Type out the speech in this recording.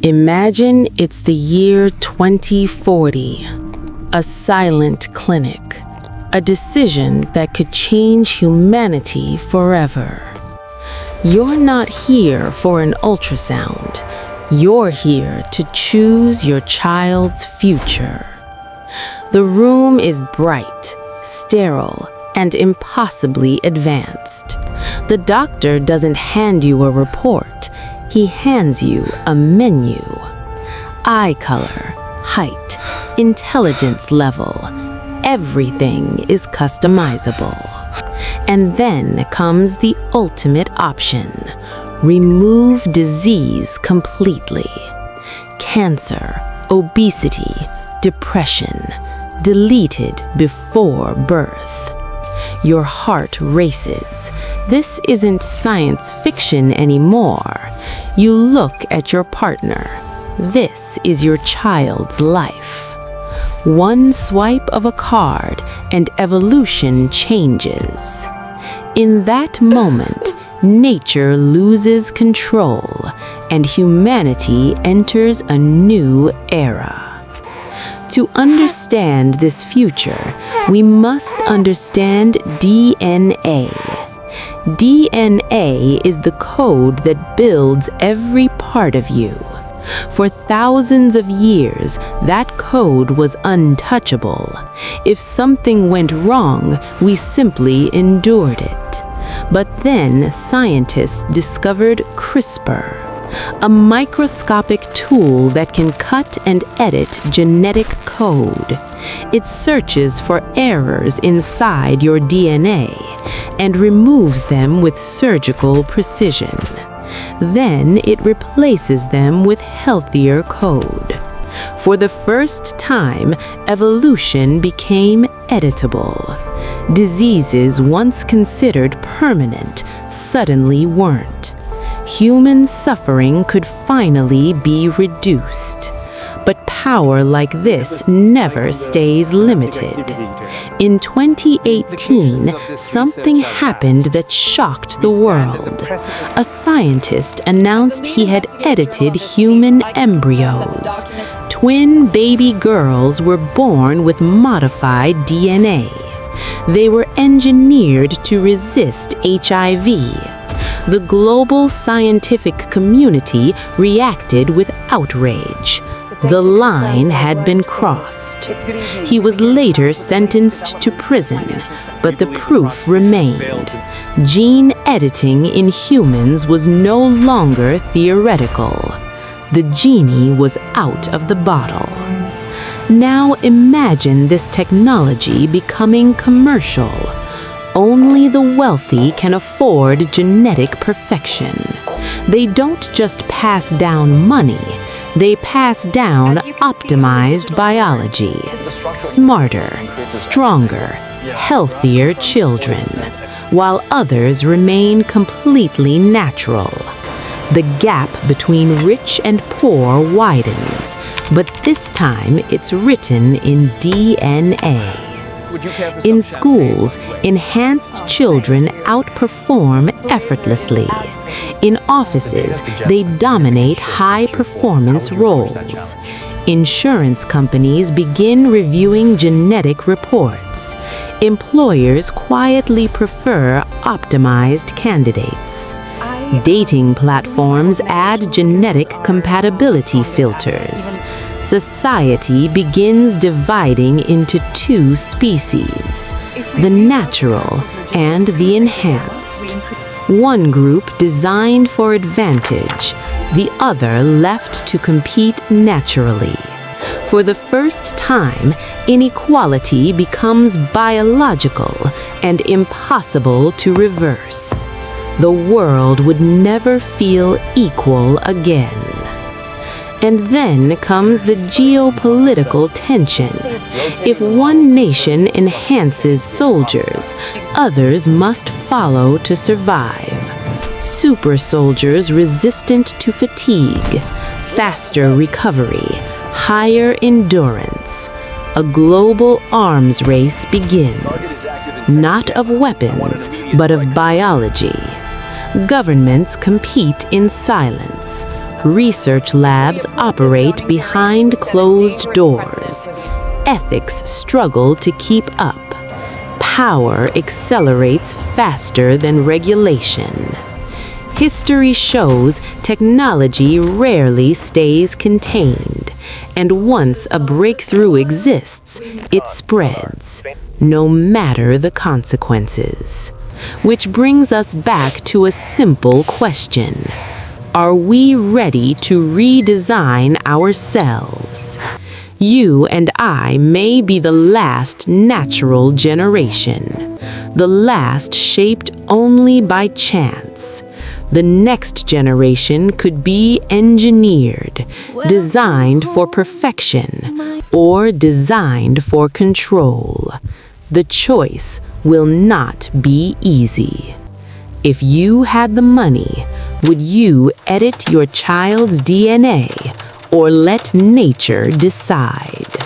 Imagine it's the year 2040, a silent clinic, a decision that could change humanity forever. You're not here for an ultrasound. You're here to choose your child's future. The room is bright, sterile, and impossibly advanced. The doctor doesn't hand you a report. He hands you a menu. Eye color, height, intelligence level, everything is customizable. And then comes the ultimate option. Remove disease completely. Cancer, obesity, depression, deleted before birth. Your heart races. This isn't science fiction anymore. You look at your partner. This is your child's life. One swipe of a card and evolution changes. In that moment, nature loses control and humanity enters a new era. To understand this future, we must understand DNA. DNA is the code that builds every part of you. For thousands of years, that code was untouchable. If something went wrong, we simply endured it. But then scientists discovered CRISPR, a microscopic tool that can cut and edit genetic code. It searches for errors inside your DNA and removes them with surgical precision. Then it replaces them with healthier code. For the first time, evolution became editable. Diseases once considered permanent suddenly weren't. Human suffering could finally be reduced. But power like this never stays limited. In 2018, something happened that shocked the world. A scientist announced he had edited human embryos. Twin baby girls were born with modified DNA. They were engineered to resist HIV. The global scientific community reacted with outrage. The line had been crossed. He was later sentenced to prison, but the proof remained. Gene editing in humans was no longer theoretical. The genie was out of the bottle. Now imagine this technology becoming commercial. Only the wealthy can afford genetic perfection. They don't just pass down money. They pass down optimized biology. Smarter, stronger, healthier children, while others remain completely natural. The gap between rich and poor widens, but this time it's written in DNA. In schools, enhanced children outperform effortlessly. In offices, they dominate high-performance roles. Insurance companies begin reviewing genetic reports. Employers quietly prefer optimized candidates. Dating platforms add genetic compatibility filters. Society begins dividing into two species, the natural and the enhanced. One group designed for advantage, the other left to compete naturally. For the first time, inequality becomes biological and impossible to reverse. The world would never feel equal again. And then comes the geopolitical tension. If one nation enhances soldiers, others must follow to survive. Super soldiers resistant to fatigue, faster recovery, higher endurance. A global arms race begins, not of weapons, but of biology. Governments compete in silence. Research labs operate behind closed doors. Ethics struggle to keep up. Power accelerates faster than regulation. History shows technology rarely stays contained, and once a breakthrough exists, it spreads, no matter the consequences. Which brings us back to a simple question. Are we ready to redesign ourselves? You and I may be the last natural generation, the last shaped only by chance. The next generation could be engineered, designed for perfection, or designed for control. The choice will not be easy. If you had the money, would you edit your child's DNA or let nature decide?